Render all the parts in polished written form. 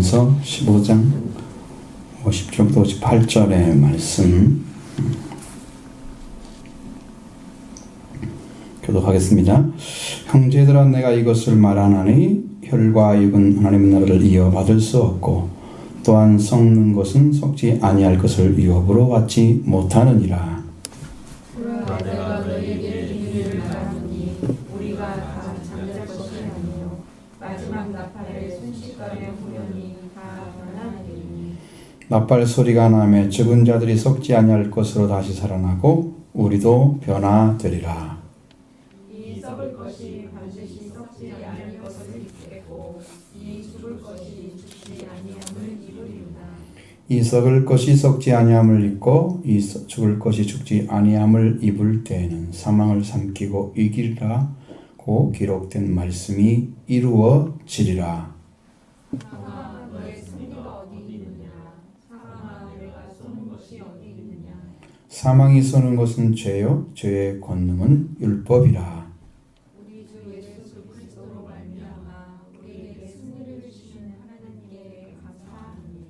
고린도전서 15장 10절부터 58절의 말씀 교독하겠습니다. 형제들아, 내가 이것을 말하나니 혈과 육은 하나님의 나라를 이어받을 수 없고 또한 썩는 것은 썩지 아니할 것을 유업으로 받지 못하느니라. 내가 너희에게 비밀을 말하노니 우리가 다 잠들 것이 아니요 마지막 나팔의 순식간에 후련히 다 변하리니. 나팔 소리가 나매 죽은 자들이 썩지 아니할 것으로 다시 살아나고 우리도 변화되리라. 이 썩을 것이 반드시 썩지 아니할 것을 입겠고 이 죽을 것이 죽지 아니함을 입으리로다. 이 썩을 것이 썩지 아니함을 입고 이 죽을 것이 죽지 아니함을 입을 때에는 사망을 삼키고 이기리라고 기록된 말씀이 이루어지리라. 사망아, 너의 승리가 어디 있느냐? 사망아, 내가 쏘는 것이 어디 있느냐? 사망이 쏘는 것은 죄요, 죄의 권능은 율법이라. 우리 주 예수 그리스도로 말미암아 우리에게 승리를 주시는 하나님께 감사하니.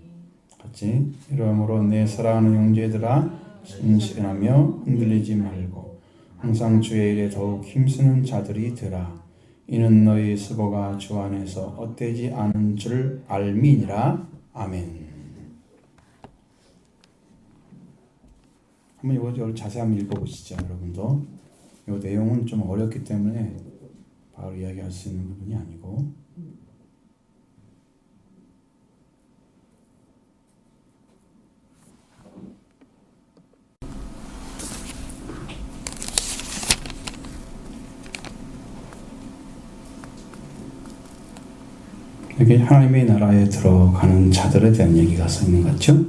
같이 이러므로 내 사랑하는 형제들아, 신실하며 흔들리지 말고 항상 주의 일에 더욱 힘쓰는 자들이 되라. 이는 너희 수고가 주 안에서 헛되지 않은 줄 알미니라. 아멘. 한번 이거 자세히 한번 읽어보시죠, 여러분도. 이 내용은 좀 어렵기 때문에 바로 이야기할 수 있는 부분이 아니고. 여기 하나님의 나라에 들어가는 자들에 대한 얘기가 써 있는 것 같죠?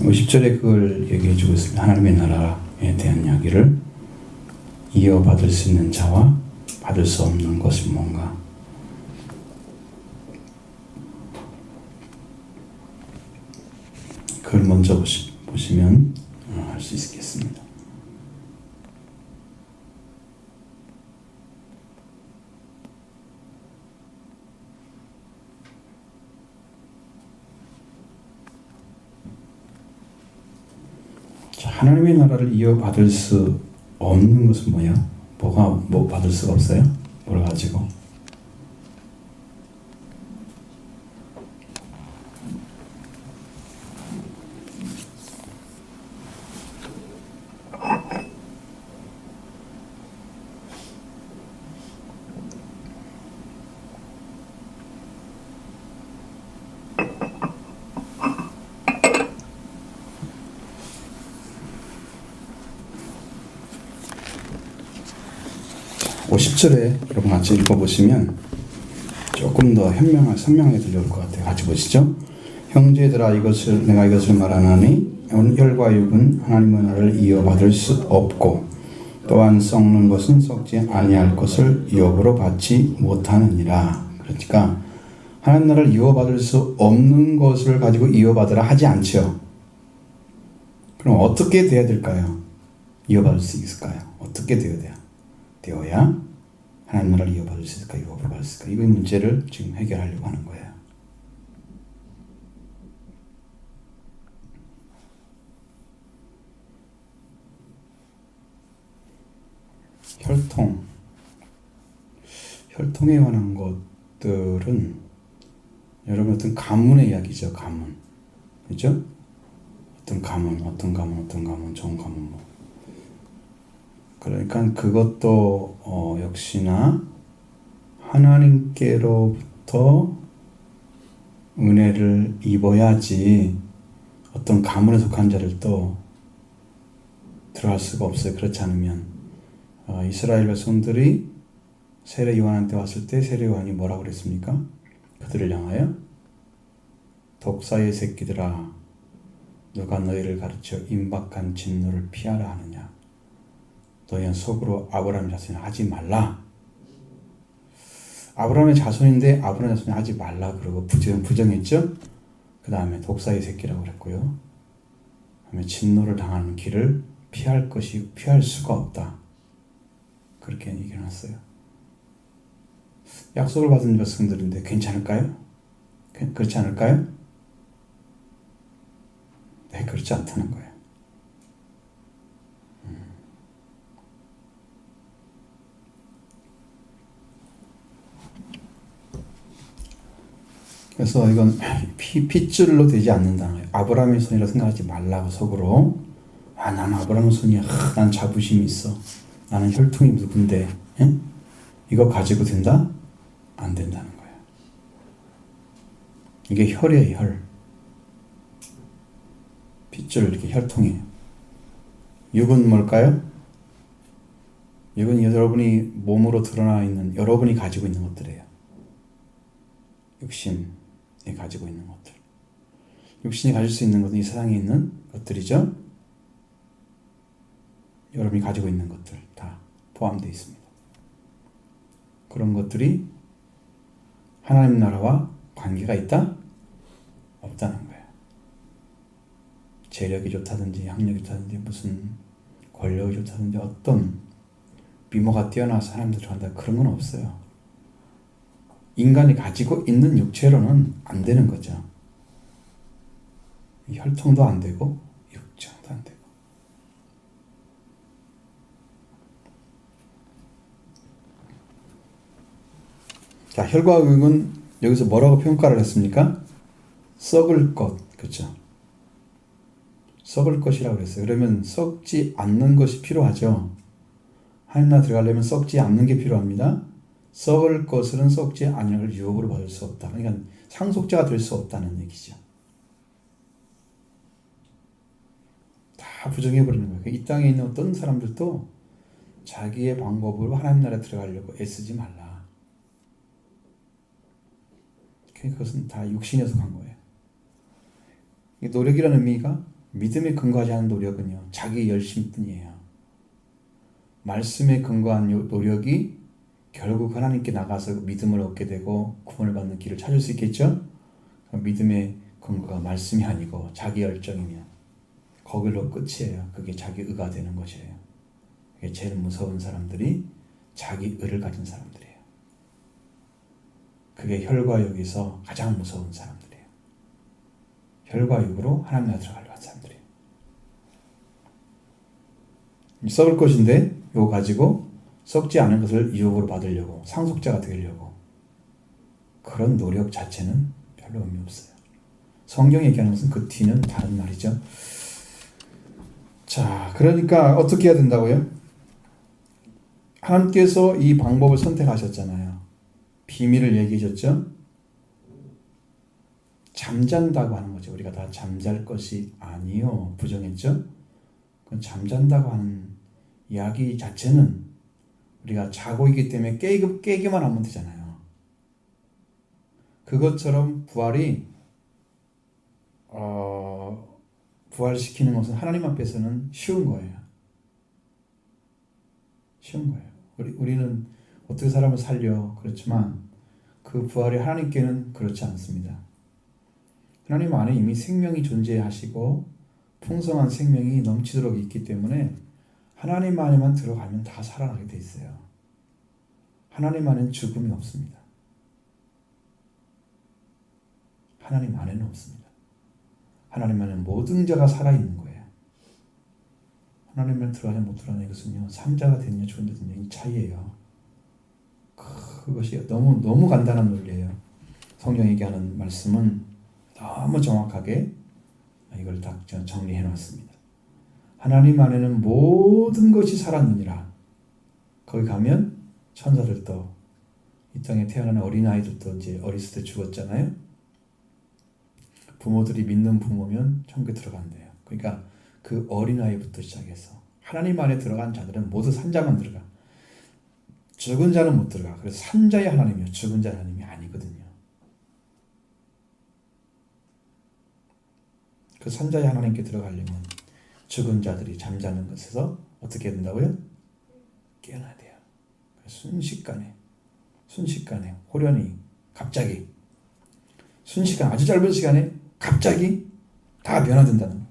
50절에 그걸 얘기해 주고 있습니다. 하나님의 나라에 대한 이야기를 이어받을 수 있는 자와 받을 수 없는 것이 뭔가. 그걸 먼저 보시면 알 수 있겠습니다. 하나님의 나라를 이어받을 수 없는 것은 뭐야? 뭐 받을 수가 없어요? 뭘 가지고? 오 10절에 여러분 같이 읽어보시면 조금 더 선명하게 들려올 것 같아요. 같이 보시죠. 형제들아, 내가 이것을 말하나니 혈과 육은 하나님의 나라를 이어받을 수 없고 또한 썩는 것은 썩지 아니할 것을 유업으로 받지 못하느니라. 그러니까 하나님 나라를 이어받을 수 없는 것을 가지고 이어받으라 하지 않죠. 그럼 어떻게 돼야 될까요? 이어받을 수 있을까요? 어떻게 되어야 하나님 나라를 이어받을 수 있을까, 유업을 받을 수 있을까? 이 문제를 지금 해결하려고 하는 거예요. 혈통에 관한 것들은 여러분 어떤 가문의 이야기죠. 가문, 그렇죠? 어떤 가문, 좋은 가문 뭐. 그러니까 그것도 역시나 하나님께로부터 은혜를 입어야지 어떤 가문에 속한 자를 또 들어갈 수가 없어요. 그렇지 않으면 이스라엘 백성들이 세례 요한한테 왔을 때 세례 요한이 뭐라고 그랬습니까? 그들을 향하여 독사의 새끼들아, 누가 너희를 가르쳐 임박한 진노를 피하라 하느냐? 너희는 속으로 아브라함의 자손이 하지 말라. 아브라함의 자손인데 아브라함의 자손이 하지 말라 그러고 부정했죠. 그 다음에 독사의 새끼라고 그랬고요. 그다음에 진노를 당하는 길을 피할 수가 없다. 그렇게 얘기해놨어요. 약속을 받은 백성들인데 괜찮을까요? 그렇지 않을까요? 네, 그렇지 않다는 거예요. 그래서 이건 핏줄로 되지 않는다는 거예요. 아브라함의 손이라 생각하지 말라고 속으로. 난 아브라함의 손이야. 난 자부심이 있어. 나는 혈통이 누군데 이거 가지고 된다? 안 된다는 거예요. 이게 혈이에요, 혈. 핏줄 이렇게 혈통이에요. 육은 뭘까요? 육은 여러분이 몸으로 드러나 있는 여러분이 가지고 있는 것들이에요. 육신이 가지고 있는 것들. 육신이 가질 수 있는 것은 이 세상에 있는 것들이죠. 여러분이 가지고 있는 것들 다 포함되어 있습니다. 그런 것들이 하나님 나라와 관계가 있다? 없다는 거예요. 재력이 좋다든지 학력이 좋다든지 무슨 권력이 좋다든지 어떤 미모가 뛰어나서 사람들 좋아한다 그런 건 없어요. 인간이 가지고 있는 육체로는 안 되는 거죠. 혈통도 안 되고 육정도 안 되고. 자, 혈과 육은 여기서 뭐라고 평가를 했습니까? 썩을 것, 그렇죠? 썩을 것이라고 그랬어요. 그러면 썩지 않는 것이 필요하죠. 하나님 나라 들어가려면 썩지 않는 게 필요합니다. 썩을 것은 썩지 않는 걸 유혹으로 받을 수 없다. 그러니까 상속자가 될 수 없다는 얘기죠. 다 부정해버리는 거예요. 이 땅에 있는 어떤 사람들도 자기의 방법으로 하나님 나라에 들어가려고 애쓰지 말라. 그것은 다 육신에 속한 거예요. 노력이라는 의미가 믿음에 근거하지 않은 노력은요, 자기 열심뿐이에요. 말씀에 근거한 노력이 결국 하나님께 나가서 믿음을 얻게 되고 구원을 받는 길을 찾을 수 있겠죠? 믿음의 근거가 말씀이 아니고 자기 열정이면 거기로 끝이에요. 그게 자기 의가 되는 것이에요. 그게 제일 무서운 사람들이 자기 의를 가진 사람들이에요. 그게 혈과 육에서 가장 무서운 사람들이에요. 혈과 육으로 하나님 나라에 들어가려고 하는 사람들이에요. 썩을 것인데 이거 가지고 썩지 않은 것을 유혹으로 받으려고 상속자가 되려고 그런 노력 자체는 별로 의미 없어요. 성경이 얘기하는 것은 그 뒤는 다른 말이죠. 자, 그러니까 어떻게 해야 된다고요? 하나님께서 이 방법을 선택하셨잖아요. 비밀을 얘기해 줬죠. 잠잔다고 하는 거죠. 우리가 다 잠잘 것이 아니요. 부정했죠. 그건 잠잔다고 하는 이야기 자체는 우리가 자고 있기 때문에 깨기만 하면 되잖아요. 그것처럼 부활시키는 것은 하나님 앞에서는 쉬운 거예요. 쉬운 거예요. 우리는 어떻게 사람을 살려 그렇지만 그 부활이 하나님께는 그렇지 않습니다. 하나님 안에 이미 생명이 존재하시고 풍성한 생명이 넘치도록 있기 때문에 하나님 안에만 들어가면 다 살아나게 돼 있어요. 하나님 안에는 죽음이 없습니다. 하나님 안에는 없습니다. 하나님 안에는 모든 자가 살아있는 거예요. 하나님 안에 들어가냐 못 들어가냐 이것은요, 산자가 됐냐 죽은 자 됐냐 이 차이예요. 그것이 너무 간단한 논리예요. 성경이 얘기하는 말씀은 너무 정확하게 이걸 딱 정리해 놨습니다. 하나님 안에는 모든 것이 살았느니라. 거기 가면 천사들도 이 땅에 태어난 어린아이들도 이제 어렸을 때 죽었잖아요. 부모들이 믿는 부모면 천국에 들어간대요. 그러니까 그 어린아이부터 시작해서 하나님 안에 들어간 자들은 모두 산자만 들어가. 죽은 자는 못 들어가. 그래서 산자의 하나님이요, 죽은 자의 하나님이 아니거든요. 그 산자의 하나님께 들어가려면 죽은 자들이 잠자는 것에서 어떻게 해야 된다고요? 깨어나야 돼요. 순식간에 호련히 갑자기 순식간 아주 짧은 시간에 갑자기 다 변화된다는 거예요.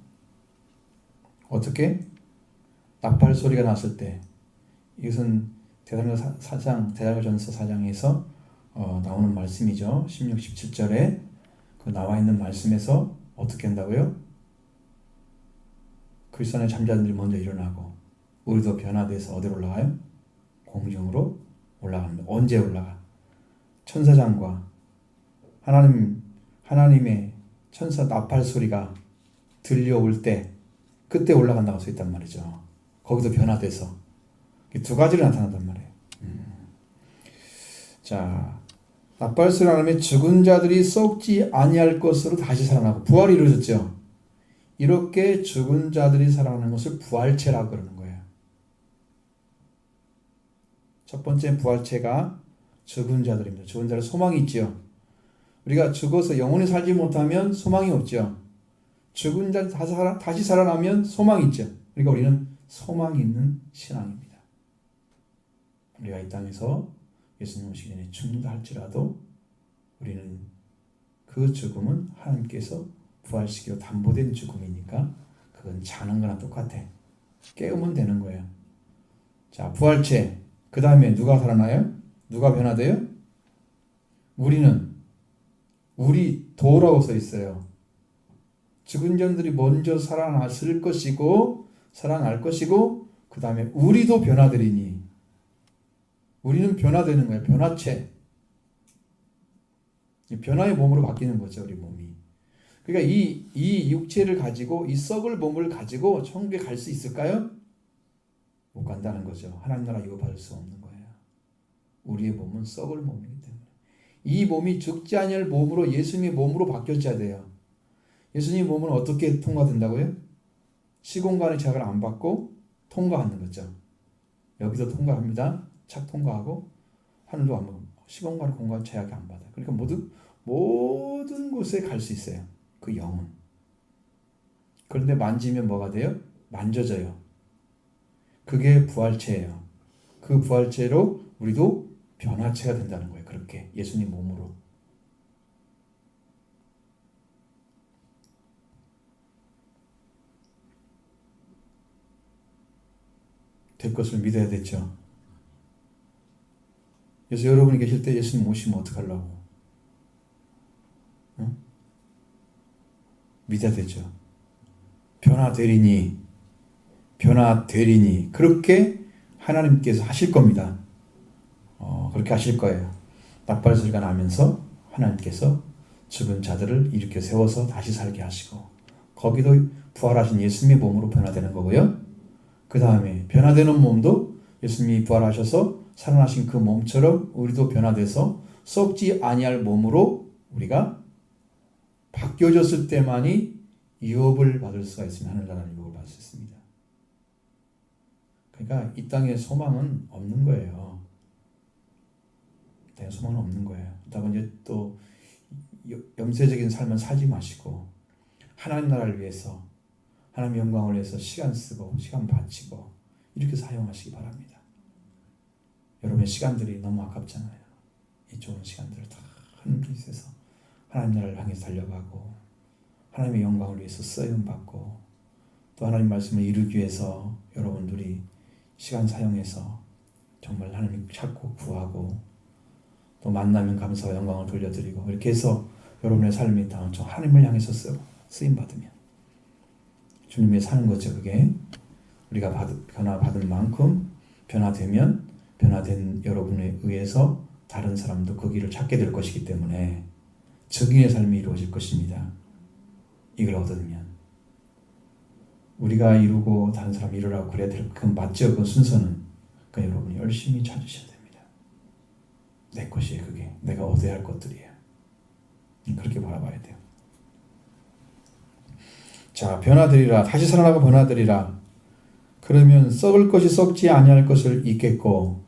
어떻게? 나팔 소리가 났을 때 이것은 대사전서 4장에서 나오는 말씀이죠. 16, 17절에 그 나와 있는 말씀에서 어떻게 한다고요? 그리스도 안에 잠자는 들이 먼저 일어나고 우리도 변화돼서 어디로 올라가요? 공중으로 올라갑니다. 언제 올라가? 천사장과 하나님의 천사 나팔 소리가 들려올 때 그때 올라간다고 써 있단 말이죠. 거기도 변화돼서 두 가지로 나타난단 말이에요. 자, 나팔 소리 하면 죽은 자들이 썩지 아니할 것으로 다시 살아나고 부활이 이루어졌죠. 이렇게 죽은 자들이 살아나는 것을 부활체라고 그러는 거예요. 첫 번째 부활체가 죽은 자들입니다. 죽은 자들 소망이 있죠. 우리가 죽어서 영원히 살지 못하면 소망이 없죠. 죽은 자 다시 살아나면 소망이 있죠. 그러니까 우리는 소망이 있는 신앙입니다. 우리가 이 땅에서 예수님 오시기 전에 죽는다 할지라도 우리는 그 죽음은 하나님께서 부활시키고 담보된 죽음이니까 그건 자는 거나 똑같아. 깨우면 되는 거예요. 자, 부활체. 그 다음에 누가 살아나요? 누가 변화돼요? 우리 도라고 써 있어요. 죽은 자들이 먼저 살아날 것이고 그 다음에 우리도 변화되리니 우리는 변화되는 거예요. 변화체. 변화의 몸으로 바뀌는 거죠. 우리 몸이. 그러니까 이 육체를 가지고 이 썩을 몸을 가지고 천국에 갈 수 있을까요? 못 간다는 거죠. 하나님 나라 유업받을 수 없는 거예요. 우리의 몸은 썩을 몸이기 때문에 이 몸이 죽지 아니할 몸으로 예수님의 몸으로 바뀌어져야 돼요. 예수님의 몸은 어떻게 통과된다고요? 시공간의 제약을 안 받고 통과하는 거죠. 여기도 통과합니다. 착 통과하고 하늘도 안 받고 시공간의 공간 제약이 안 받아요. 그러니까 모든 곳에 갈 수 있어요. 그 영은. 그런데 만지면 뭐가 돼요? 만져져요. 그게 부활체예요. 그 부활체로 우리도 변화체가 된다는 거예요. 그렇게 예수님 몸으로. 될 것을 믿어야 됐죠. 그래서 여러분이 계실 때 예수님 오시면 어떡하려고? 응? 믿어야 되죠. 변화되리니 그렇게 하나님께서 하실 겁니다. 그렇게 하실 거예요. 나팔 소리가 나면서 하나님께서 죽은 자들을 일으켜 세워서 다시 살게 하시고 거기도 부활하신 예수님의 몸으로 변화되는 거고요. 그 다음에 변화되는 몸도 예수님이 부활하셔서 살아나신 그 몸처럼 우리도 변화돼서 썩지 아니할 몸으로 우리가 바뀌어졌을 때만이 유업을 받을 수가 있으면 하늘나라는 유업을 받을 수 있습니다. 그러니까 이 땅에 소망은 없는 거예요. 이 땅에 소망은 없는 거예요. 그렇다고 이제 또 염세적인 삶은 살지 마시고 하나님 나라를 위해서 하나님 영광을 위해서 시간 쓰고 시간 바치고 이렇게 사용하시기 바랍니다. 여러분의 시간들이 너무 아깝잖아요. 이 좋은 시간들을 다 하늘에서 하나님 나라를 향해서 달려가고 하나님의 영광을 위해서 쓰임받고 또 하나님 말씀을 이루기 위해서 여러분들이 시간 사용해서 정말 하나님 찾고 구하고 또 만나면 감사와 영광을 돌려드리고 이렇게 해서 여러분의 삶이 다 하나님을 향해서 쓰임받으면 주님이 사는 거죠. 그게 우리가 변화받은 만큼 변화되면 변화된 여러분에 의해서 다른 사람도 그 길을 찾게 될 것이기 때문에 증인의 삶이 이루어질 것입니다. 이걸 얻으면 우리가 이루고 다른 사람이 이루라고 그래야 될 그 맞죠? 그 순서는 그러니까 여러분이 열심히 찾으셔야 됩니다. 내 것이에요. 그게 내가 얻어야 할 것들이에요. 그렇게 바라봐야 돼요. 자, 변화되리라. 다시 살아나고 변화되리라. 그러면 썩을 것이 썩지 아니할 것을 잊겠고,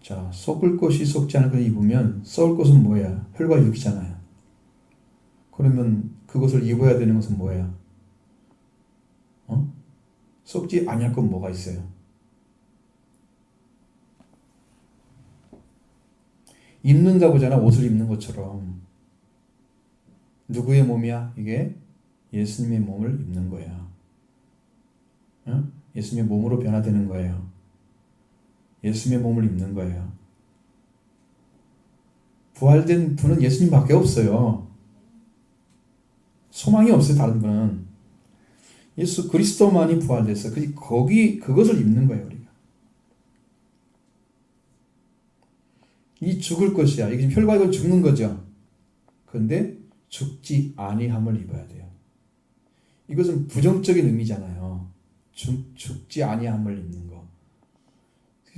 자, 썩을 것이 썩지 않을 것을 입으면 썩을 것은 뭐야? 혈과 육이잖아요. 그러면 그것을 입어야 되는 것은 뭐야? 썩지 아니할 건 뭐가 있어요? 입는다고잖아. 옷을 입는 것처럼. 누구의 몸이야? 이게 예수님의 몸을 입는 거야. 예수님의 몸으로 변화되는 거예요. 예수님의 몸을 입는 거예요. 부활된 분은 예수님밖에 없어요. 소망이 없어요. 다른 분은. 예수 그리스도만이 부활됐어요. 그것을 입는 거예요. 우리가. 이 죽을 것이야. 이게 지금 혈과 육은 죽는 거죠. 그런데 죽지 아니함을 입어야 돼요. 이것은 부정적인 의미잖아요. 죽지 아니함을 입는 거.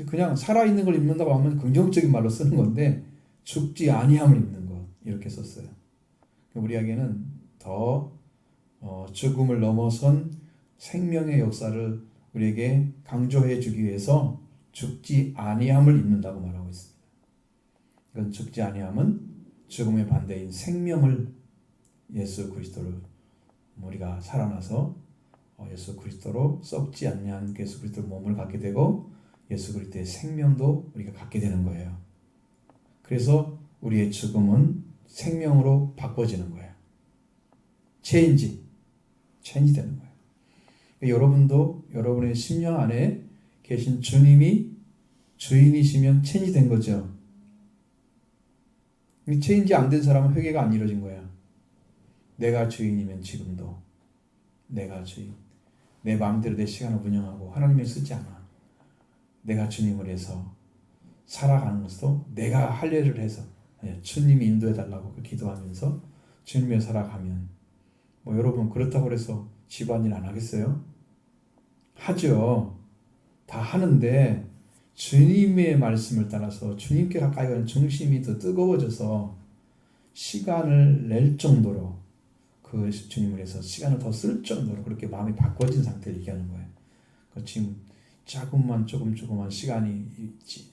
그냥 살아있는 걸 입는다고 하면 긍정적인 말로 쓰는 건데 죽지 아니함을 입는 것 이렇게 썼어요. 우리에게는 더 죽음을 넘어선 생명의 역사를 우리에게 강조해 주기 위해서 죽지 아니함을 입는다고 말하고 있습니다. 이건 죽지 아니함은 죽음의 반대인 생명을 예수 그리스도를 우리가 살아나서 예수 그리스도로 썩지 않는 예수 그리스도 몸을 갖게 되고 예수 그리스도의 생명도 우리가 갖게 되는 거예요. 그래서 우리의 죽음은 생명으로 바꿔지는 거예요. 체인지 되는 거예요. 여러분도 여러분의 심령 안에 계신 주님이 주인이시면 체인지 된 거죠. 체인지 안 된 사람은 회개가 안 이루어진 거야. 내가 주인이면 지금도 내가 주인. 내 마음대로 내 시간을 운영하고 하나님을 쓰지 않아. 내가 주님을 해서 살아가는 것도 내가 할 일을 해서 주님이 인도해 달라고 기도하면서 주님을 살아가면 여러분 그렇다고 해서 집안일 안 하겠어요? 하죠. 다 하는데 주님의 말씀을 따라서 주님께 가까이 가는 중심이 더 뜨거워져서 시간을 낼 정도로 그 주님을 위해서 시간을 더 쓸 정도로 그렇게 마음이 바꿔진 상태를 얘기하는 거예요. 지금 조금만 시간이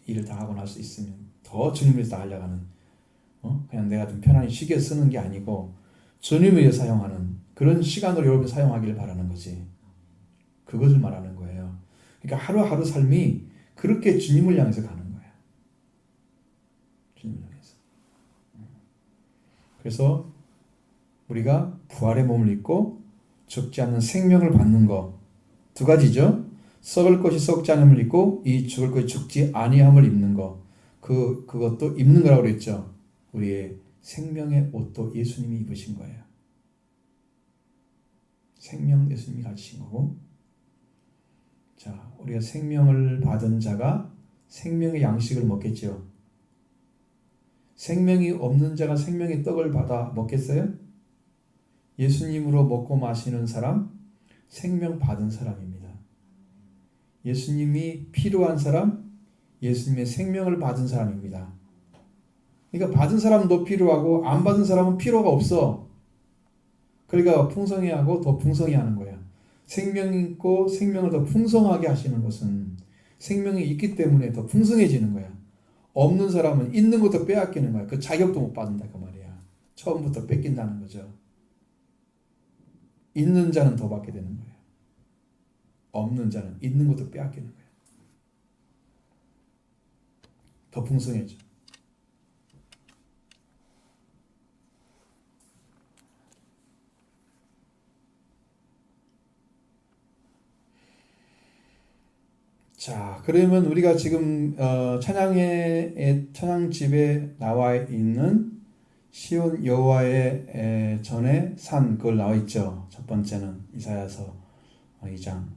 일을 다 하고 날 수 있으면 더 주님을 위해서 하려고 하는 그냥 내가 좀 편안히 쉬게 쓰는 게 아니고 주님을 위해 사용하는 그런 시간으로 여러분 사용하기를 바라는 거지. 그것을 말하는 거예요. 그러니까 하루하루 삶이 그렇게 주님을 향해서 가는 거예요. 주님을 향해서. 그래서 우리가 부활의 몸을 입고 죽지 않는 생명을 받는 거 두 가지죠. 썩을 것이 썩지 않음을 입고 이 죽을 것이 죽지 아니함을 입는 거 그것도 입는 거라고 그랬죠. 우리의 생명의 옷도 예수님이 입으신 거예요. 생명 예수님이 가지신 거고 자 우리가 생명을 받은 자가 생명의 양식을 먹겠죠. 생명이 없는 자가 생명의 떡을 받아 먹겠어요? 예수님으로 먹고 마시는 사람 생명 받은 사람입니다. 예수님이 필요한 사람 예수님의 생명을 받은 사람입니다. 그러니까 받은 사람도 필요하고 안 받은 사람은 필요가 없어. 그러니까 풍성해하고 더 풍성해하는 거야. 생명이 있고 생명을 더 풍성하게 하시는 것은 생명이 있기 때문에 더 풍성해지는 거야. 없는 사람은 있는 것도 빼앗기는 거야. 그 자격도 못 받는다 그 말이야. 처음부터 뺏긴다는 거죠. 있는 자는 더 받게 되는 거예요. 없는 자는 있는 것도 빼앗기는 거예요. 더 풍성해져. 자, 그러면 우리가 지금 찬양집에 나와 있는 시온 여호와의 전에 산 그걸 나와 있죠. 첫 번째는 이사야서 2장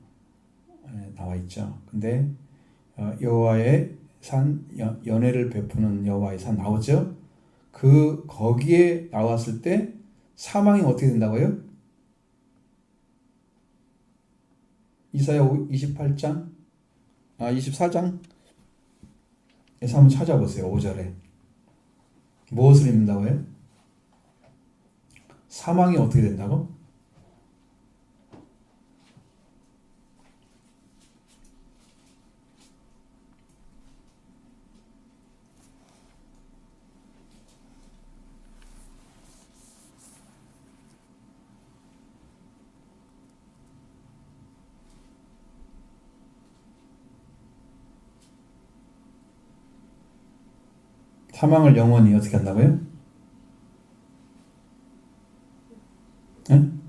나와 있죠. 근데 여호와의 산 연회를 베푸는 여호와의 산 나오죠. 거기에 나왔을 때 사망이 어떻게 된다고요? 이사야 24장 에서 한번 찾아보세요. 5절에 무엇을 입는다고 해요? 사망이 어떻게 된다고? 사망을 영원히 어떻게 한다고요? 응?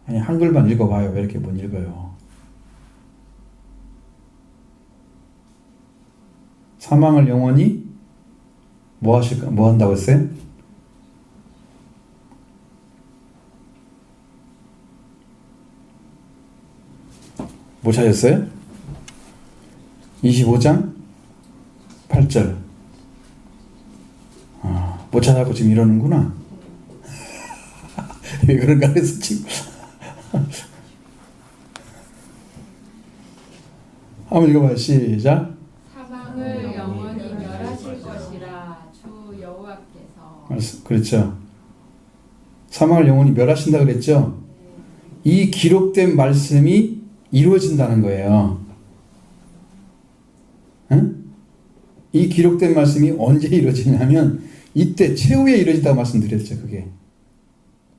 아니 한글만 읽어봐요. 왜 이렇게 못 읽어요? 사망을 영원히 뭐 한다고 했어요? 뭐 찾았어요? 25장 8절. 못 찾아갖고 지금 이러는구나. 왜 그런가 해서 지금. 한번 읽어봐요. 시작. 사망을 영원히 멸하실 것이라 주 여호와께서. 그렇죠. 사망을 영원히 멸하신다 그랬죠. 이 기록된 말씀이 이루어진다는 거예요. 응? 이 기록된 말씀이 언제 이루어지냐면 이때 최후에 이루어진다고 말씀드렸죠. 그게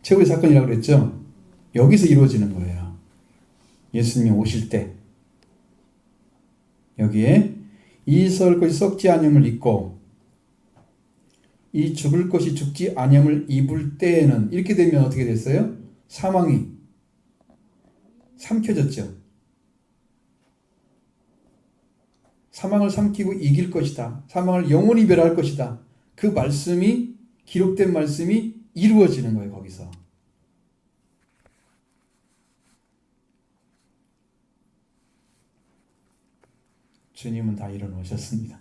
최후의 사건이라고 그랬죠. 여기서 이루어지는 거예요. 예수님이 오실 때 여기에 이 썩을 것이 썩지 아니함을 입고 이 죽을 것이 죽지 아니함을 입을 때에는 이렇게 되면 어떻게 됐어요? 사망이 삼켜졌죠. 사망을 삼키고 이길 것이다. 사망을 영원히 멸할 것이다. 그 말씀이 기록된 말씀이 이루어지는 거예요. 거기서. 주님은 다 이뤄놓으셨습니다.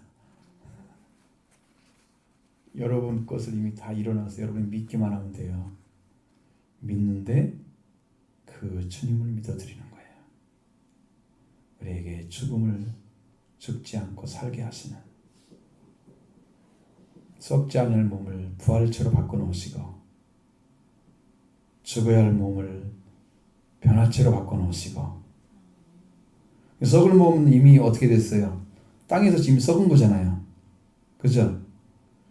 여러분 것을 이미 다 이뤄놔서 여러분이 믿기만 하면 돼요. 믿는데 그 주님을 믿어드리는 거예요. 우리에게 죽지 않고 살게 하시는 썩지 않을 몸을 부활체로 바꿔놓으시고 죽어야 할 몸을 변화체로 바꿔놓으시고 썩을 몸은 이미 어떻게 됐어요? 땅에서 지금 썩은 거잖아요. 그죠?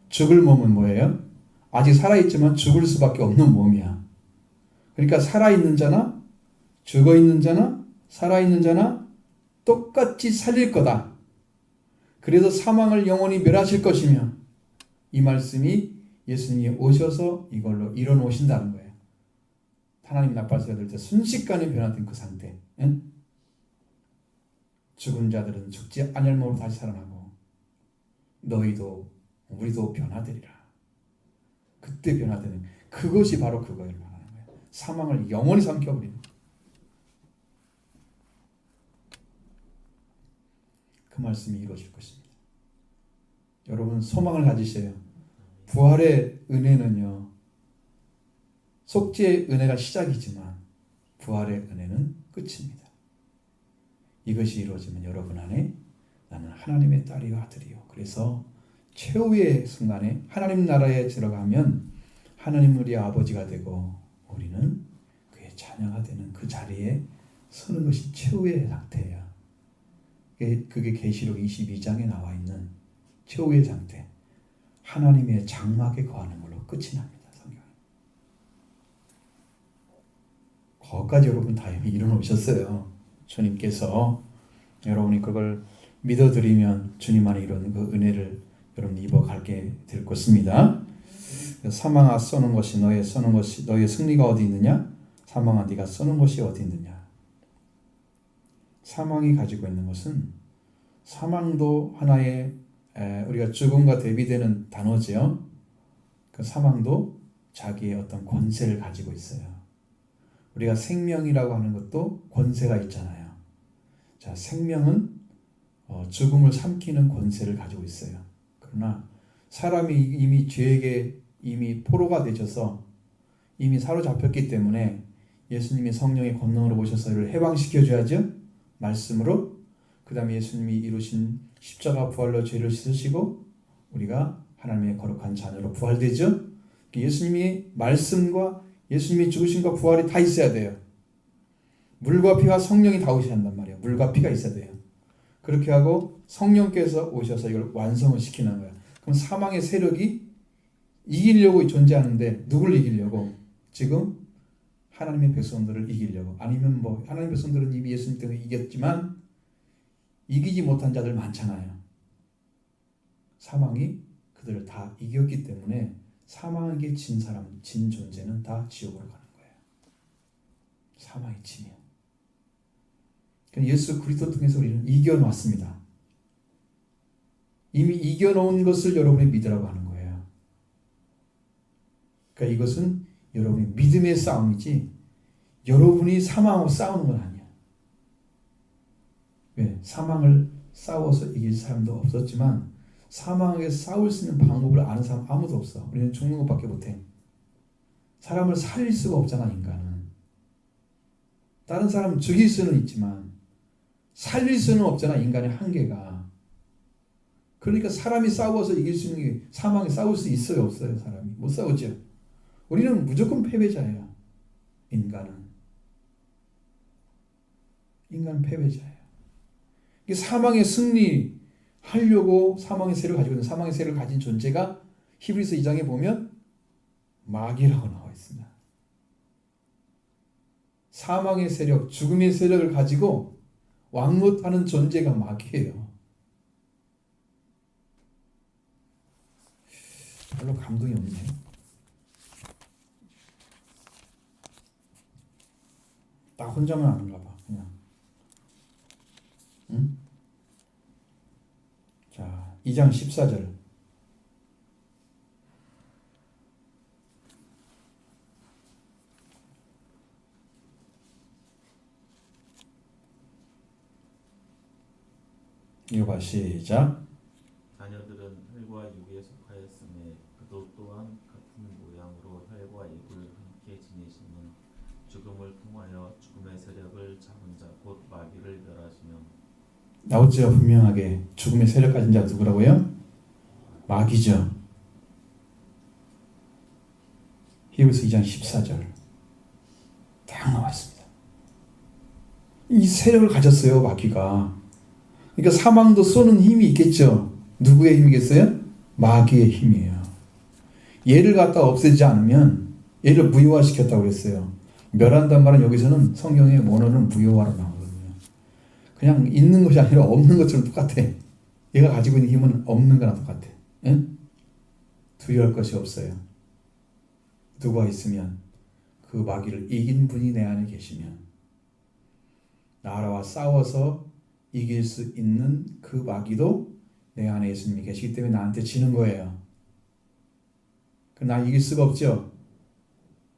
죽을 몸은 뭐예요? 아직 살아있지만 죽을 수밖에 없는 몸이야. 그러니까 살아있는 자나 죽어있는 자나 살아있는 자나 똑같이 살릴 거다. 그래서 사망을 영원히 멸하실 것이며 이 말씀이 예수님이 오셔서 이걸로 이뤄놓으신다는 거예요. 하나님 나팔소리가 들을 때 순식간에 변화된 그 상태. 응? 죽은 자들은 죽지 아니할 몸으로 다시 살아나고 너희도 우리도 변화되리라. 그때 변화되는 그것이 바로 그거를 말하는 거예요. 사망을 영원히 삼켜버리는 그 말씀이 이루어질 것입니다. 여러분 소망을 가지세요. 부활의 은혜는요. 속죄의 은혜가 시작이지만 부활의 은혜는 끝입니다. 이것이 이루어지면 여러분 안에 나는 하나님의 딸이요 아들이요. 그래서 최후의 순간에 하나님 나라에 들어가면 하나님 우리 아버지가 되고 우리는 그의 자녀가 되는 그 자리에 서는 것이 최후의 상태예요. 그게 계시록 22장에 나와 있는 최후의 상태. 하나님의 장막에 거하는 걸로 끝이 납니다. 성경에. 거기까지 여러분 다 이미 이뤄놓으셨어요. 주님께서 여러분이 그걸 믿어드리면 주님 안에 이런 그 은혜를 여러분 입어가게 될 것입니다. 사망아 써는 것이 너의 승리가 어디 있느냐? 사망아 네가 써는 것이 어디 있느냐? 사망이 가지고 있는 것은 사망도 하나의 우리가 죽음과 대비되는 단어지요. 그 사망도 자기의 어떤 권세를 가지고 있어요. 우리가 생명이라고 하는 것도 권세가 있잖아요. 자, 생명은 죽음을 삼키는 권세를 가지고 있어요. 그러나 사람이 이미 죄에게 이미 포로가 되셔서 이미 사로잡혔기 때문에 예수님이 성령의 권능으로 오셔서 이를 해방시켜 줘야죠. 말씀으로. 그 다음에 예수님이 이루신 십자가 부활로 죄를 씻으시고 우리가 하나님의 거룩한 자녀로 부활되죠. 예수님이 말씀과 예수님이 죽으심과 부활이 다 있어야 돼요. 물과 피와 성령이 다 오셔야 한단 말이에요. 물과 피가 있어야 돼요. 그렇게 하고 성령께서 오셔서 이걸 완성을 시키는 거예요. 그럼 사망의 세력이 이기려고 존재하는데 누굴 이기려고? 지금 하나님의 백성들을 이기려고. 아니면 뭐 하나님의 백성들은 이미 예수님 때문에 이겼지만 이기지 못한 자들 많잖아요. 사망이 그들을 다 이겼기 때문에 사망에게 진 사람, 진 존재는 다 지옥으로 가는 거예요. 사망이 지면. 예수 그리스도 통해서 우리는 이겨놨습니다. 이미 이겨놓은 것을 여러분이 믿으라고 하는 거예요. 그러니까 이것은 여러분이 믿음의 싸움이지 여러분이 사망하고 싸우는 건 아니야. 왜? 사망을 싸워서 이길 사람도 없었지만 사망에게 싸울 수 있는 방법을 아는 사람 아무도 없어. 우리는 죽는 것밖에 못해. 사람을 살릴 수가 없잖아, 인간은. 다른 사람을 죽일 수는 있지만 살릴 수는 없잖아, 인간의 한계가. 그러니까 사람이 싸워서 이길 수 있는 게 사망에 싸울 수 있어요, 없어요? 사람이 못 싸우죠. 우리는 무조건 패배자예요. 인간은 패배자예요. 이게 사망의 승리하려고 사망의 세력을 가지고 있는 사망의 세력을 가진 존재가 히브리서 2장에 보면 마귀라고 나와 있습니다. 사망의 세력, 죽음의 세력을 가지고 왕노하는 존재가 마귀예요. 별로 감동이 없네. 나 혼자만 아는가 봐, 그냥. 응? 자, 2장 14절. 읽어봐, 시작. 자녀들은 혈과 육에 속하였음에 그도 또한 같은 모양으로 혈과 육을 함께 지니시는 죽음을 통하여 죽음의 세력을 잡은 자 곧 마귀를 멸하시며. 나오죠, 분명하게. 죽음의 세력 가진 자 누구라고요? 마귀죠. 히브리서 2장 14절. 딱 나왔습니다. 이 세력을 가졌어요, 마귀가. 그러니까 사망도 쏘는 힘이 있겠죠. 누구의 힘이겠어요? 마귀의 힘이에요. 얘를 갖다 없애지 않으면 얘를 무효화시켰다고 그랬어요. 멸한단 말은 여기서는 성경의 원어는 무효화로 나오거든요. 그냥 있는 것이 아니라 없는 것처럼 똑같아. 얘가 가지고 있는 힘은 없는 거나 똑같아. 응? 두려울 것이 없어요. 누가 있으면 그 마귀를 이긴 분이 내 안에 계시면 나라와 싸워서 이길 수 있는 그 마귀도 내 안에 예수님이 계시기 때문에 나한테 지는 거예요. 나 이길 수가 없죠.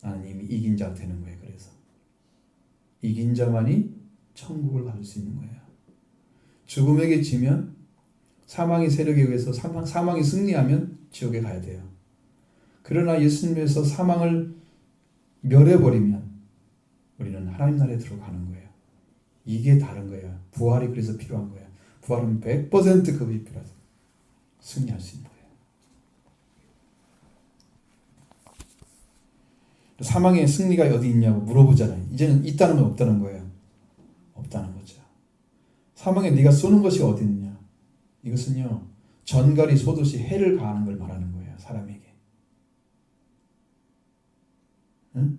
나는 이미 이긴 자 되는 거예요. 그래서 이긴 자만이 천국을 받을 수 있는 거예요. 죽음에게 지면 사망의 세력에 의해서 사망이 승리하면 지옥에 가야 돼요. 그러나 예수님에서 사망을 멸해버리면 우리는 하나님 나라에 들어가는 거예요. 이게 다른 거예요. 부활이 그래서 필요한 거예요. 부활은 100% 그것이 필요하죠. 승리할 수 있는 거예요. 사망의 승리가 어디 있냐고 물어보잖아요. 이제는 있다는 건 없다는 거예요. 없다는 거죠. 사망에 네가 쏘는 것이 어디 있냐? 이것은요, 전갈이 쏘듯이 해를 가하는 걸 말하는 거예요. 사람에게. 응?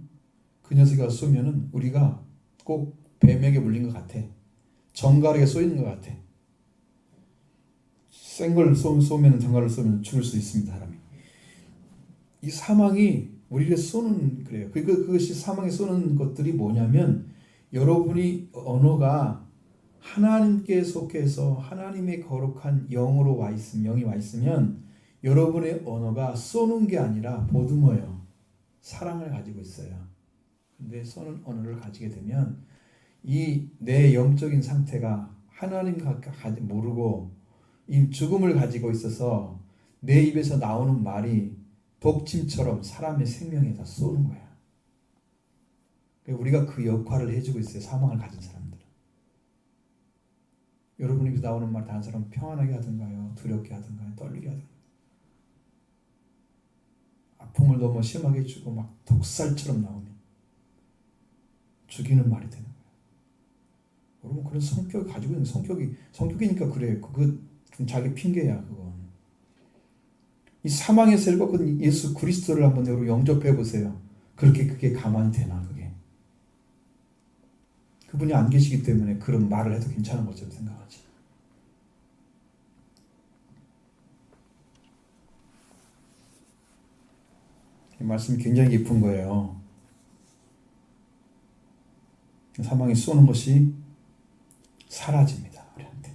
그 녀석이 쏘면은 우리가 꼭 뱀에게 물린 것 같아. 전갈에게 쏘이는 것 같아. 센 걸 쏘면 전갈을 쏘면 죽을 수 있습니다. 사람이. 이 사망이 우리를 쏘는 그래요. 그것이 사망에 쏘는 것들이 뭐냐면 여러분이 언어가 하나님께 속해서 하나님의 거룩한 영으로 와 있으면 영이 와 있으면 여러분의 언어가 쏘는 게 아니라 보듬어요. 사랑을 가지고 있어요. 근데 쏘는 언어를 가지게 되면 이 내 영적인 상태가 하나님 모르고 이 죽음을 가지고 있어서 내 입에서 나오는 말이 독침처럼 사람의 생명에다 쏘는 거야. 우리가 그 역할을 해주고 있어요. 사망을 가진 사람들은. 여러분 입에서 나오는 말 다른 사람은 평안하게 하든가요, 두렵게 하든가요, 떨리게 하든가요. 아픔을 너무 심하게 주고 막 독살처럼 나오면 죽이는 말이 되는 거예요. 여러분 그런 성격을 가지고 있는 성격이니까 그래요. 그거 좀 자기 핑계야 그건. 이 사망의 세력과 그 예수 그리스도를 한번 여러분 영접해 보세요. 그게 가만히 되나 그게. 그분이 안 계시기 때문에 그런 말을 해도 괜찮은 것처럼 생각하지. 이 말씀이 굉장히 깊은 거예요. 사망이 쏘는 것이 사라집니다. 우리한테.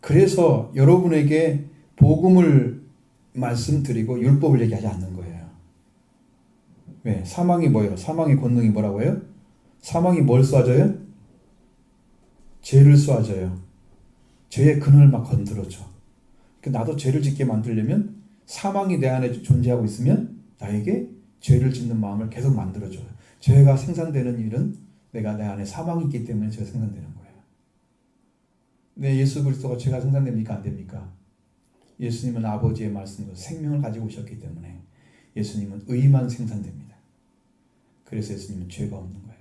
그래서 여러분에게 복음을 말씀드리고 율법을 얘기하지 않는 거예요. 왜? 사망이 뭐예요? 사망의 권능이 뭐라고요? 사망이 뭘 쏴줘요? 죄를 쏴줘요. 죄의 근원을 막 건드려줘. 나도 죄를 짓게 만들려면 사망이 내 안에 존재하고 있으면 나에게 죄를 짓는 마음을 계속 만들어줘요. 죄가 생산되는 일은 내가 내 안에 사망이 있기 때문에 죄가 생산되는 거예요. 네, 예수 그리스도가 죄가 생산됩니까? 안 됩니까? 예수님은 아버지의 말씀으로 생명을 가지고 오셨기 때문에 예수님은 의만 생산됩니다. 그래서 예수님은 죄가 없는 거예요.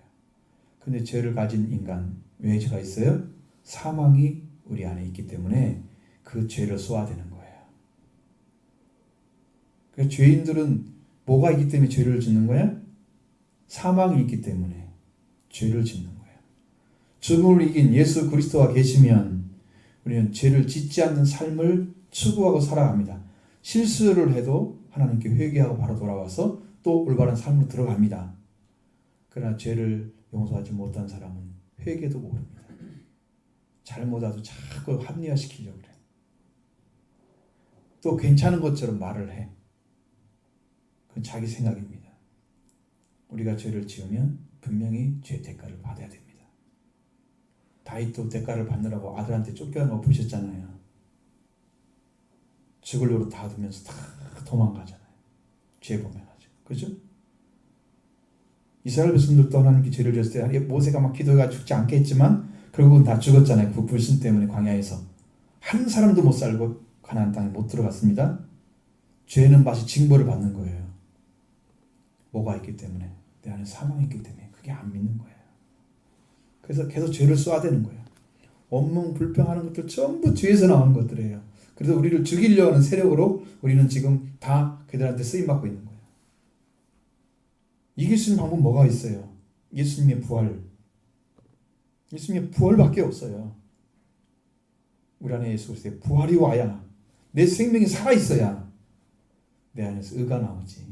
근데 죄를 가진 인간, 왜 죄가 있어요? 사망이 우리 안에 있기 때문에 그 죄를 쏘아대는 거예요. 그러니까 죄인들은 뭐가 있기 때문에 죄를 짓는 거야? 사망이 있기 때문에 죄를 짓는 거예요. 죽음을 이긴 예수 그리스도가 계시면 우리는 죄를 짓지 않는 삶을 추구하고 살아갑니다. 실수를 해도 하나님께 회개하고 바로 돌아와서 또 올바른 삶으로 들어갑니다. 그러나 죄를 용서하지 못한 사람은 회개도 모릅니다. 잘못하도 자꾸 합리화시키려고 그래요. 또 괜찮은 것처럼 말을 해. 그건 자기 생각입니다. 우리가 죄를 지으면 분명히 죄 대가를 받아야 됩니다. 다윗도 대가를 받느라고 아들한테 쫓겨난 거 보셨잖아요. 죽을 노릇 다 두면서 다 도망가잖아요. 죄 범해가지고. 그죠? 이스라엘 백성들도 하나님께 죄를 졌을 때 모세가 막 기도해가 죽지 않겠지만 결국은 다 죽었잖아요. 그 불신 때문에 광야에서. 한 사람도 못 살고 가나안 땅에 못 들어갔습니다. 죄는 마치 징벌을 받는 거예요. 뭐가 있기 때문에? 내 안에 사망이 있기 때문에. 그게 안 믿는 거예요. 그래서 계속 죄를 쏘아대는 거예요. 원망 불평하는 것들 전부 죄에서 나오는 것들이에요. 그래서 우리를 죽이려고 하는 세력으로 우리는 지금 다 그들한테 쓰임받고 있는 거예요. 이길 수 있는 방법 뭐가 있어요? 예수님의 부활. 예수님의 부활밖에 없어요. 우리 안에 예수 그리스도의 부활이 와야, 내 생명이 살아있어야 내 안에서 의가 나오지,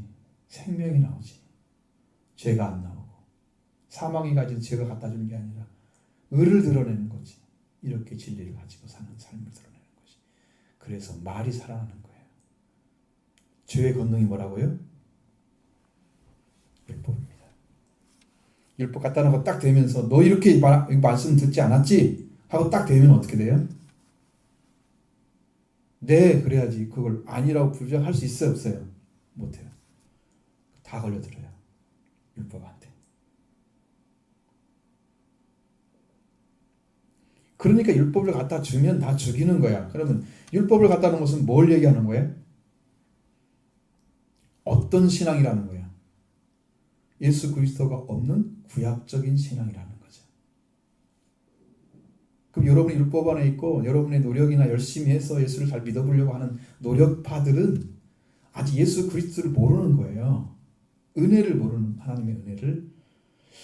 생명이 나오지, 죄가 안 나오고, 사망이 가진 죄가 갖다 주는 게 아니라 의를 드러내는 거지. 이렇게 진리를 가지고 사는 삶을 드러내는 거지. 그래서 말이 살아나는 거예요. 죄의 권능이 뭐라고요? 율법입니다. 율법 갖다 놓고 딱 대면서 너 이렇게 말씀 듣지 않았지? 하고 딱 대면 어떻게 돼요? 네, 그래야지. 그걸 아니라고 부정할 수 있어요, 없어요? 못해요. 다 걸려들어요. 율법한테. 그러니까 율법을 갖다 주면 다 죽이는 거야. 그러면 율법을 갖다 놓은 것은 뭘 얘기하는 거야? 어떤 신앙이라는 거야? 예수 그리스도가 없는 구약적인 신앙이라는 거죠. 그럼 여러분이 율법 안에 있고 여러분의 노력이나 열심히 해서 예수를 잘 믿어보려고 하는 노력파들은 아직 예수 그리스도를 모르는 거예요. 은혜를 모르는, 하나님의 은혜를.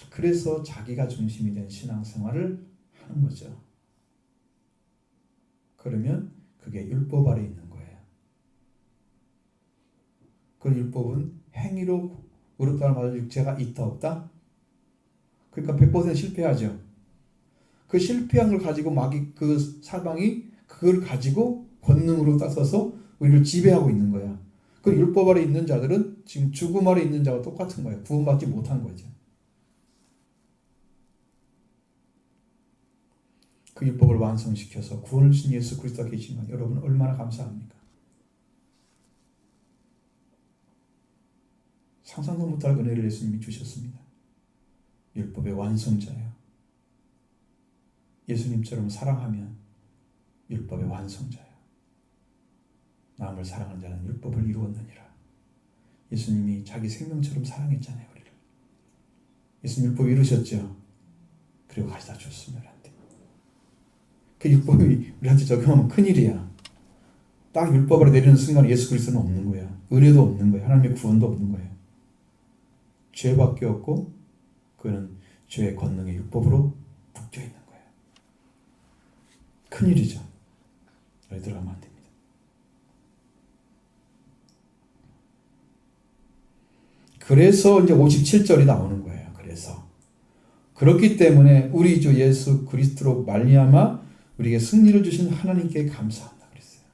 그래서 자기가 중심이 된 신앙생활을 하는 거죠. 그러면 그게 율법 아래 있는 거예요. 그 율법은 행위로 의롭다는 말을 육체가 있다 없다? 그러니까 100% 실패하죠. 그 실패한 걸 가지고 마귀, 그 사방이 그걸 가지고 권능으로 따서서 우리를 지배하고 있는 거야. 그 율법 아래 있는 자들은 지금 죽음 아래 있는 자와 똑같은 거예요. 구원받지 못한 거죠. 그 율법을 완성시켜서 구원을 주신 예수 그리스도가 계시면 여러분 얼마나 감사합니까? 상상도 못할 은혜를 예수님이 주셨습니다. 율법의 완성자예요. 예수님처럼 사랑하면 율법의 완성자예요. 남을 사랑하는 자는 율법을 이루었느니라. 예수님이 자기 생명처럼 사랑했잖아요, 우리를. 예수님 율법 이루셨죠. 그리고 가져다 줬으면 우리한테. 그 율법이 우리한테 적용하면 큰일이야. 딱 율법으로 내리는 순간 예수 그리스도는 없는 거야. 은혜도 없는 거야. 하나님의 구원도 없는 거예요. 죄밖에 없고 그는 죄의 권능의 율법으로 묶여 있는 거예요. 큰일이죠. 여기 들어가면 안 됩니다. 그래서 이제 57절이 나오는 거예요. 그래서 그렇기 때문에 우리 주 예수 그리스도로 말미암아 우리에게 승리를 주신 하나님께 감사한다 그랬어요.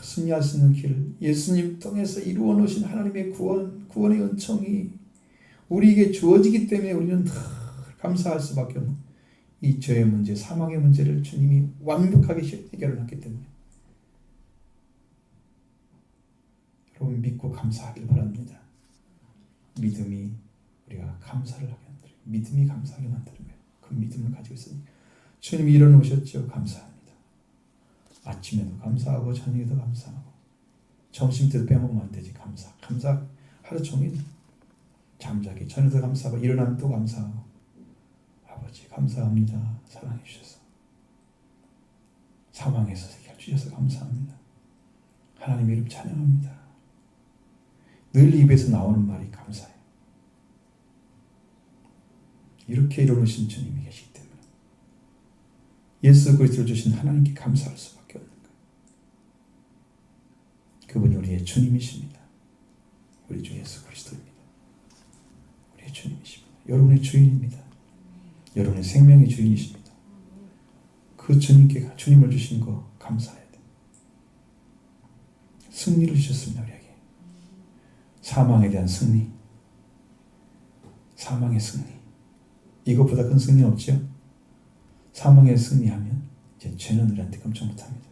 승리할 수 있는 길을 예수님 통해서 이루어 놓으신 하나님의 구원의 은총이 우리에게 주어지기 때문에 우리는 더 감사할 수밖에 없는 이 죄의 문제, 사망의 문제를 주님이 완벽하게 해결을 했기 때문에 여러분 믿고 감사하길 바랍니다. 믿음이 우리가 감사를 하게 만들어요. 믿음이 감사하게 만드는 거예요. 그 믿음을 가지고 있으니 주님이 일어나셨죠. 감사합니다. 아침에도 감사하고 저녁에도 감사하고 점심 때도 빼먹으면 안 되지. 감사 하루 종일 잠자기 전에도 감사하고 일어나면 또 감사하고 아버지 감사합니다. 사랑해 주셔서 사망에서 해결 주셔서 감사합니다. 하나님 이름 찬양합니다. 늘 입에서 나오는 말이 감사해요. 이렇게 이루어진 주님이 계시기 때문에 예수 그리스도를 주신 하나님께 감사할 수밖에 없는 거예요. 그분이 우리의 주님이십니다. 우리 주 예수 그리스도입니다. 우리의 주님이십니다. 여러분의 주인입니다. 여러분의 생명의 주인이십니다. 그 주님께 주님을 주신 거 감사해야 돼요. 승리를 주셨습니다. 우리에게. 사망에 대한 승리, 사망의 승리, 이것보다 큰 승리 없죠? 사망에 승리하면 이제 죄는 우리한테 깜짝 못합니다.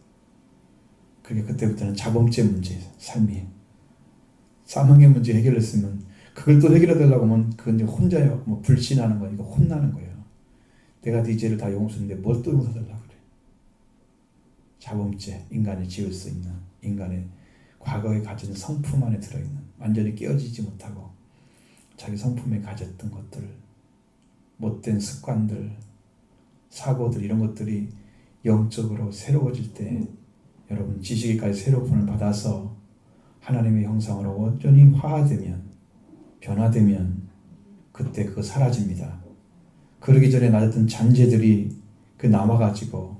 그게 그때부터는 자범죄 문제, 삶이에요. 사망의 문제 해결했으면 그걸 또 해결해달라고 하면 그건 이제 혼자요, 뭐 불신하는 거니까 혼나는 거예요. 내가 네 죄를 다 용서했는데 뭘 또 용서해달라고 그래. 자범죄, 인간이 지을 수 있는, 인간의 과거에 가진 성품 안에 들어있는, 완전히 깨어지지 못하고 자기 성품에 가졌던 것들, 못된 습관들, 사고들, 이런 것들이 영적으로 새로워질 때 여러분 지식에까지 새로움을 받아서 하나님의 형상으로 온전히 화하되면, 변화되면 그때 그거 사라집니다. 그러기 전에 놔뒀던 잔재들이 그 남아가지고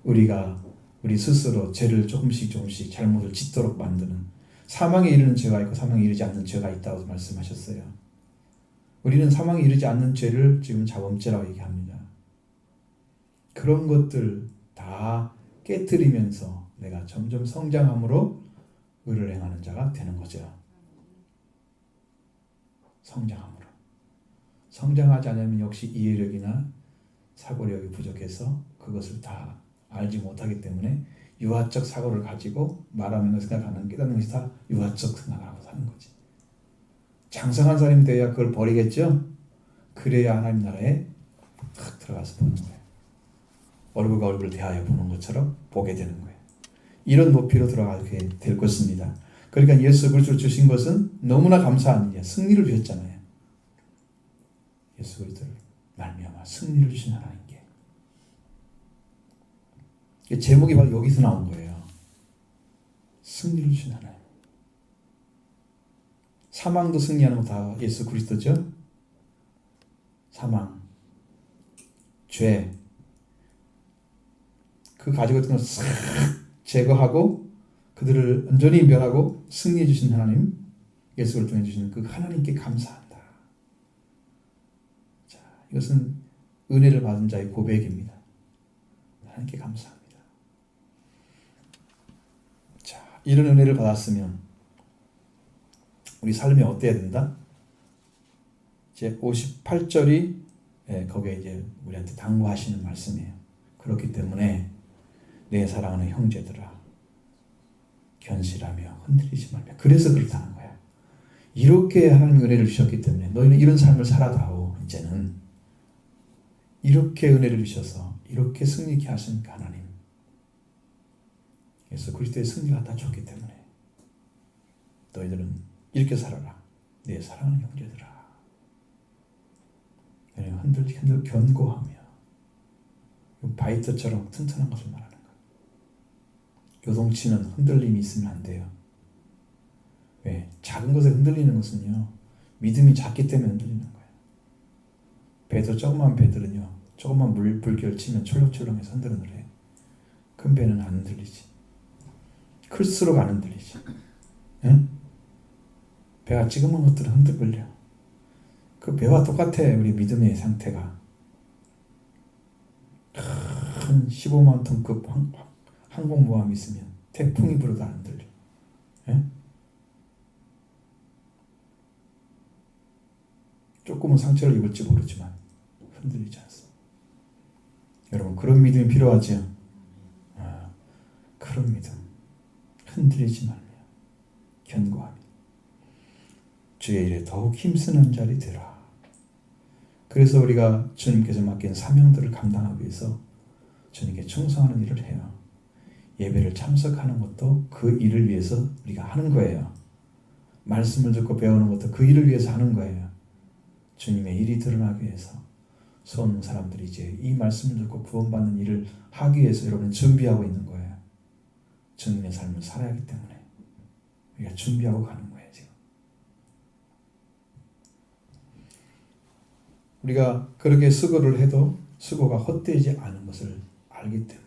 우리 스스로 죄를 조금씩 잘못을 짓도록 만드는, 사망에 이르는 죄가 있고 사망에 이르지 않는 죄가 있다고 말씀하셨어요. 우리는 사망에 이르지 않는 죄를 지금 자범죄라고 얘기합니다. 그런 것들 다 깨트리면서 내가 점점 성장함으로 의를 행하는 자가 되는 거죠. 성장함으로. 성장하지 않으면 역시 이해력이나 사고력이 부족해서 그것을 다 알지 못하기 때문에 유아적 사고를 가지고 말하는 것, 생각하는, 깨닫는 것이 다 유아적 생각을 하고 사는 거지. 장성한 사람이 되어야 그걸 버리겠죠? 그래야 하나님 나라에 탁 들어가서 보는 거예요. 얼굴과 얼굴을 대하여 보는 것처럼 보게 되는 거예요. 이런 높이로 들어가게 될 것입니다. 그러니까 예수 그리스도를 주신 것은 너무나 감사한 일이야. 승리를 주셨잖아요. 예수 그리스도를 말미암아 승리를 주신 하나님께. 제목이 바로 여기서 나온 거예요. 승리를 주신 하나님. 사망도 승리하는 거 다 예수 그리스도죠. 사망, 죄, 그 가지고 있던 걸 싹 제거하고 그들을 온전히 멸하고 승리해 주신 하나님, 예수를 통해 주시는 그 하나님께 감사한다. 자, 이것은 은혜를 받은 자의 고백입니다. 하나님께 감사합니다. 자, 이런 은혜를 받았으면 우리 삶이 어때야 된다? 이제 58절이 거기에 이제 우리한테 당부하시는 말씀이에요. 그렇기 때문에 내 사랑하는 형제들아 견실하며 흔들리지 말며. 그래서 그렇다는 거야. 이렇게 하나님 은혜를 주셨기 때문에 너희는 이런 삶을 살아다오. 이제는 이렇게 은혜를 주셔서 이렇게 승리케 하신 하나님, 예수 그리스도의 승리가 다 줬기 때문에 너희들은 이렇게 살아라. 내 사랑하는 형제들아. 흔들 견고하며 바이트처럼 튼튼한 것을 말하는 거예요. 요동치는 흔들림이 있으면 안 돼요. 왜? 작은 것에 흔들리는 것은요, 믿음이 작기 때문에 흔들리는 거예요. 배도 조그만 배들은요, 조그만 물결 치면 철렁철렁해서 흔들흔들해요. 큰 배는 안 흔들리지. 클수록 안 흔들리지. 응? 배가 찌그만 것들은 흔들려. 그 배와 똑같아. 우리 믿음의 상태가 큰 15만 톤급 항공모함이 있으면 태풍이 불어도 안 흔들려. 예? 조금은 상처를 입을지 모르지만 흔들리지 않습니다. 여러분 그런 믿음이 필요하죠. 그런 믿음, 흔들리지 말며 견고함이 주의 일에 더욱 힘쓰는 자리 되라. 그래서 우리가 주님께서 맡긴 사명들을 감당하기 위해서 주님께 충성하는 일을 해요. 예배를 참석하는 것도 그 일을 위해서 우리가 하는 거예요. 말씀을 듣고 배우는 것도 그 일을 위해서 하는 거예요. 주님의 일이 드러나기 위해서 수없는 사람들이 이제 이 말씀을 듣고 구원받는 일을 하기 위해서 여러분은 준비하고 있는 거예요. 주님의 삶을 살아야 하기 때문에 우리가 준비하고 가는 거예요. 지금 우리가 그렇게 수고를 해도 수고가 헛되지 않은 것을 알기 때문에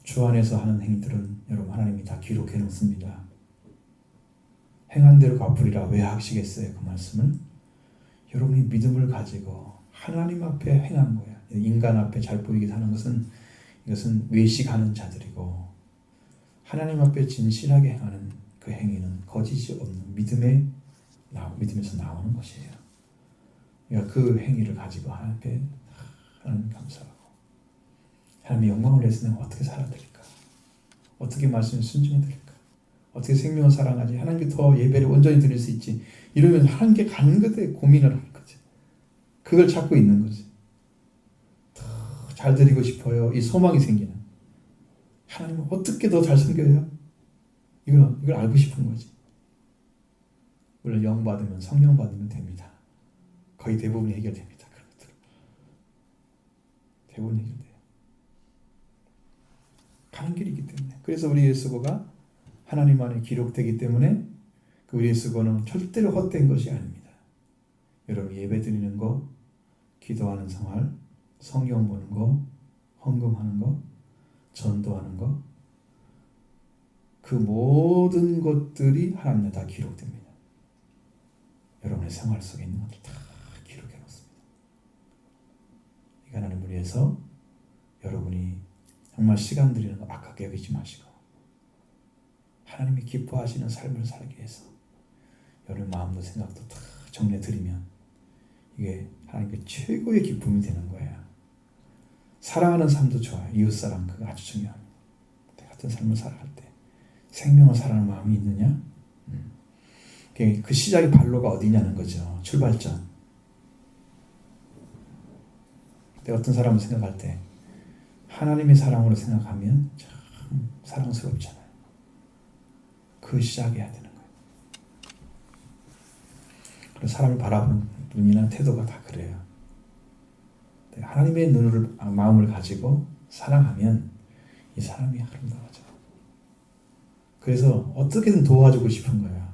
주 안에서 하는 행위들은 여러분 하나님이 다 기록해 놓습니다. 행한 대로 갚으리라 왜 하시겠어요? 그 말씀을 여러분이 믿음을 가지고 하나님 앞에 행한 거예요. 인간 앞에 잘 보이게 하는 것은 이것은 외식하는 자들이고 하나님 앞에 진실하게 행하는 그 행위는 거짓이 없는 믿음에서 나오는 것이에요. 그러니까 그 행위를 가지고 하나님 앞에 하나님 감사하고 하나님의 영광을 위해서 내가 어떻게 살아야 될까? 어떻게 말씀에 순종해야 될까? 어떻게 생명을 사랑하지? 하나님께 더 예배를 온전히 드릴 수 있지? 이러면서 하나님께 가는 것에 고민을 하는 거지. 그걸 찾고 있는 거지. 더 잘 드리고 싶어요. 이 소망이 생기는. 하나님은 어떻게 더 잘 섬겨요? 이걸 알고 싶은 거지. 물론 영 받으면 성령 받으면 됩니다. 거의 대부분 해결됩니다. 그런 것들 대부분 해결돼요. 가는 길이기 때문에. 그래서 우리의 수고가 하나님 안에 기록되기 때문에 그 우리의 수고는 절대로 헛된 것이 아닙니다. 여러분 예배 드리는 거, 기도하는 생활, 성경 보는 거, 헌금하는 거, 전도하는 거, 그 모든 것들이 하나님에 다 기록됩니다. 여러분의 생활 속에 있는 것들 다 기록해 놓습니다. 이 하나님을 위해서 여러분이 정말 시간 들이는 거 아깝게 여기지 마시고 하나님이 기뻐하시는 삶을 살기 위해서 여러분 마음도 생각도 다 정리해 드리면 이게 하나님께 최고의 기쁨이 되는 거예요. 사랑하는 삶도 좋아요. 이웃사랑 그거 아주 중요합니다. 같은 삶을 살아갈 때 생명을 사랑하는 마음이 있느냐? 그 시작의 발로가 어디냐는 거죠. 출발점. 근데 어떤 사람을 생각할 때 하나님의 사랑으로 생각하면 참 사랑스럽잖아요. 그 시작해야 되는 거예요. 그래서 사람을 바라보는 눈이나 태도가 다 그래요. 하나님의 마음을 가지고 사랑하면 이 사람이 아름다워져. 그래서 어떻게든 도와주고 싶은 거예요.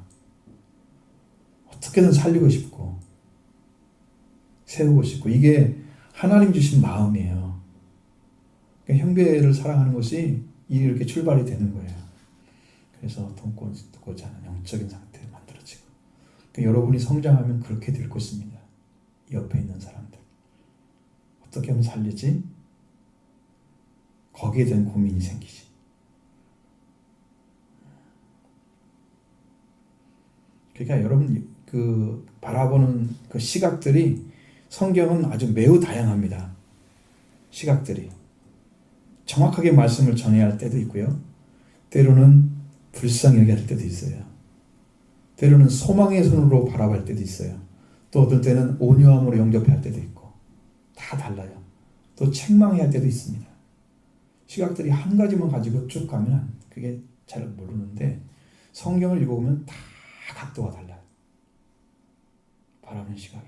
어떻게든 살리고 싶고 세우고 싶고 이게 하나님 주신 마음이에요. 그러니까 형제를 사랑하는 것이 이렇게 출발이 되는 거예요. 그래서 돕고자 하는 영적인 상태를 만들어지고 그러니까 여러분이 성장하면 그렇게 될 것입니다. 옆에 있는 사람들 어떻게 하면 살리지? 거기에 대한 고민이 생기지. 그러니까 여러분 그 바라보는 그 시각들이 성경은 아주 매우 다양합니다. 시각들이 정확하게 말씀을 전해야 할 때도 있고요. 때로는 불쌍히 여겨야 할 때도 있어요. 때로는 소망의 손으로 바라볼 때도 있어요. 또 어떤 때는 온유함으로 영접해야 할 때도 있고 다 달라요. 또 책망해야 할 때도 있습니다. 시각들이 한 가지만 가지고 쭉 가면 그게 잘 모르는데 성경을 읽어보면 다 각도가 달라요. 바라보는 시각이.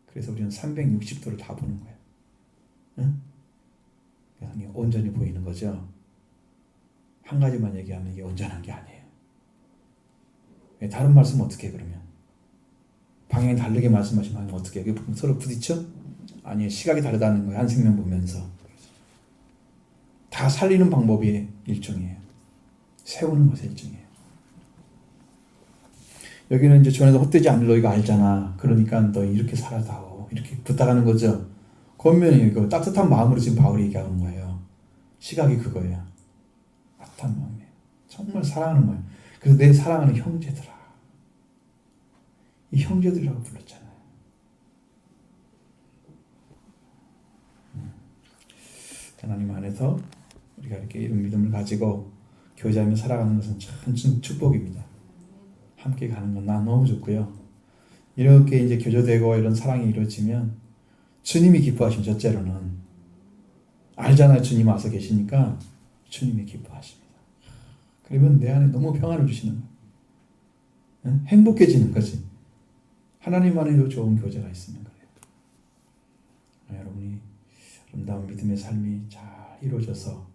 그래서 우리는 360도를 다 보는 거예요. 응? 그래서 온전히 보이는 거죠. 한 가지만 얘기하면 이게 온전한 게 아니에요. 다른 말씀 어떻게 해 그러면? 방향이 다르게 말씀하시면 어떻게 해? 서로 부딪혀? 아니에요. 시각이 다르다는 거예요. 한 생명 보면서. 다 살리는 방법이 일종이에요. 세우는 것이 일종이에요. 여기는 이제 전에도 헛되지 않을 너희가 알잖아. 그러니까 너 이렇게 살아다오. 이렇게 부탁하는 거죠. 권면이 그 따뜻한 마음으로 지금 바울이 얘기하는 거예요. 시각이 그거예요. 따뜻한 마음이에요. 정말 사랑하는 거예요. 그래서 내 사랑하는 형제들아. 이 형제들이라고 불렀잖아요. 하나님 안에서 우리가 이렇게 이런 믿음을 가지고 교제하며 살아가는 것은 참 축복입니다. 함께 가는 건 난 너무 좋고요. 이렇게 이제 교제되고 이런 사랑이 이루어지면 주님이 기뻐하시면 첫째로는 알잖아요. 주님 와서 계시니까 주님이 기뻐하십니다. 그러면 내 안에 너무 평안을 주시는 거예요. 응? 행복해지는 거지. 하나님 안에도 좋은 교제가 있으면 그래요. 여러분이 아름다운 믿음의 삶이 잘 이루어져서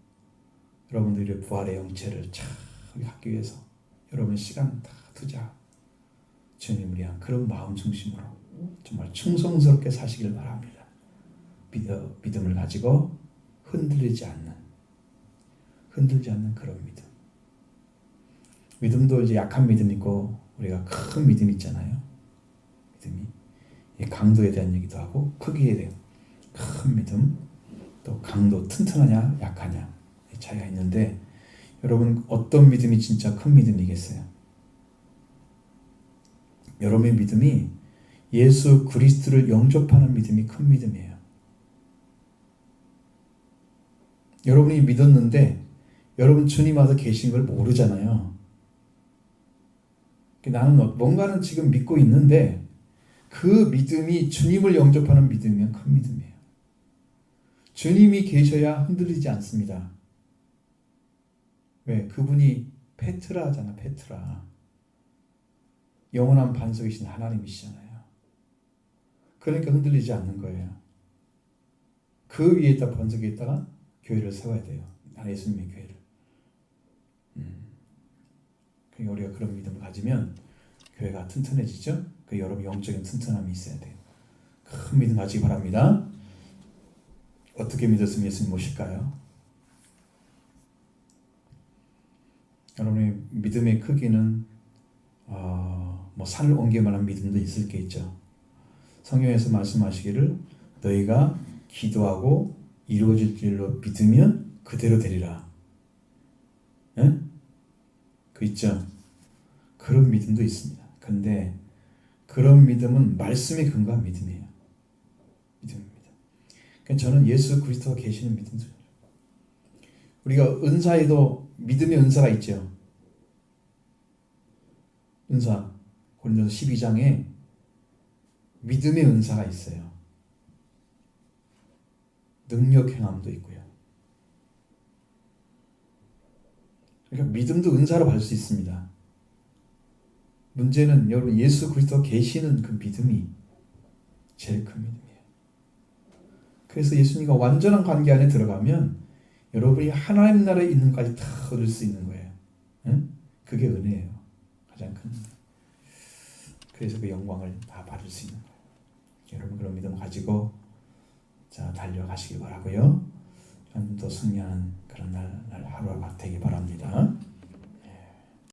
여러분들의 부활의 영체를 잘 갖기 위해서 여러분의 시간 다 투자 주님을 위한 그런 마음 중심으로 정말 충성스럽게 사시길 바랍니다. 믿음을 가지고 흔들리지 않는 그런 믿음. 믿음도 이제 약한 믿음 있고 우리가 큰 믿음 있잖아요. 믿음이 강도에 대한 얘기도 하고 크기에 대한 큰 믿음, 또 강도 튼튼하냐 약하냐 차이가 있는데 여러분 어떤 믿음이 진짜 큰 믿음이겠어요? 여러분의 믿음이 예수 그리스도를 영접하는 믿음이 큰 믿음이에요. 여러분이 믿었는데 여러분 주님 와서 계신 걸 모르잖아요. 나는 뭔가는 지금 믿고 있는데 그 믿음이 주님을 영접하는 믿음이면 큰 믿음이에요. 주님이 계셔야 흔들리지 않습니다. 왜? 그분이 페트라잖아, 페트라. 영원한 반석이신 하나님이시잖아요. 그러니까 흔들리지 않는 거예요. 그 위에다 반석 위에다가 교회를 세워야 돼요. 예수님의 교회를. 그러니까 우리가 그런 믿음을 가지면 교회가 튼튼해지죠. 그 여러분 영적인 튼튼함이 있어야 돼요. 큰 믿음 가지기 바랍니다. 어떻게 믿었으면 예수님 모실까요? 여러분의 믿음의 크기는 뭐 산을 옮길 만한 믿음도 있을 게 있죠. 성경에서 말씀하시기를 너희가 기도하고 이루어질 줄로 믿으면 그대로 되리라. 예? 그 있죠. 그런 믿음도 있습니다. 근데 그런 믿음은 말씀에 근거한 믿음이에요. 믿음입니다. 그러니까 저는 예수 그리스도가 계시는 믿음도 우리가 은사에도 믿음의 은사가 있죠. 은사 고린도서 12장에 믿음의 은사가 있어요. 능력 행함도 있고요. 그러니까 믿음도 은사로 받을 수 있습니다. 문제는 여러분 예수 그리스도가 계시는 그 믿음이 제일 큰 믿음이에요. 그래서 예수님과 완전한 관계 안에 들어가면 여러분이 하나님 나라에 있는 것까지 다 얻을 수 있는 거예요. 응? 그게 은혜예요. 가장 큰 은혜. 그래서 그 영광을 다 받을 수 있는 거예요. 여러분 그런 믿음 가지고 자 달려가시길 바라고요. 좀 더 승리하는 그런 날 하루가 되길 바랍니다.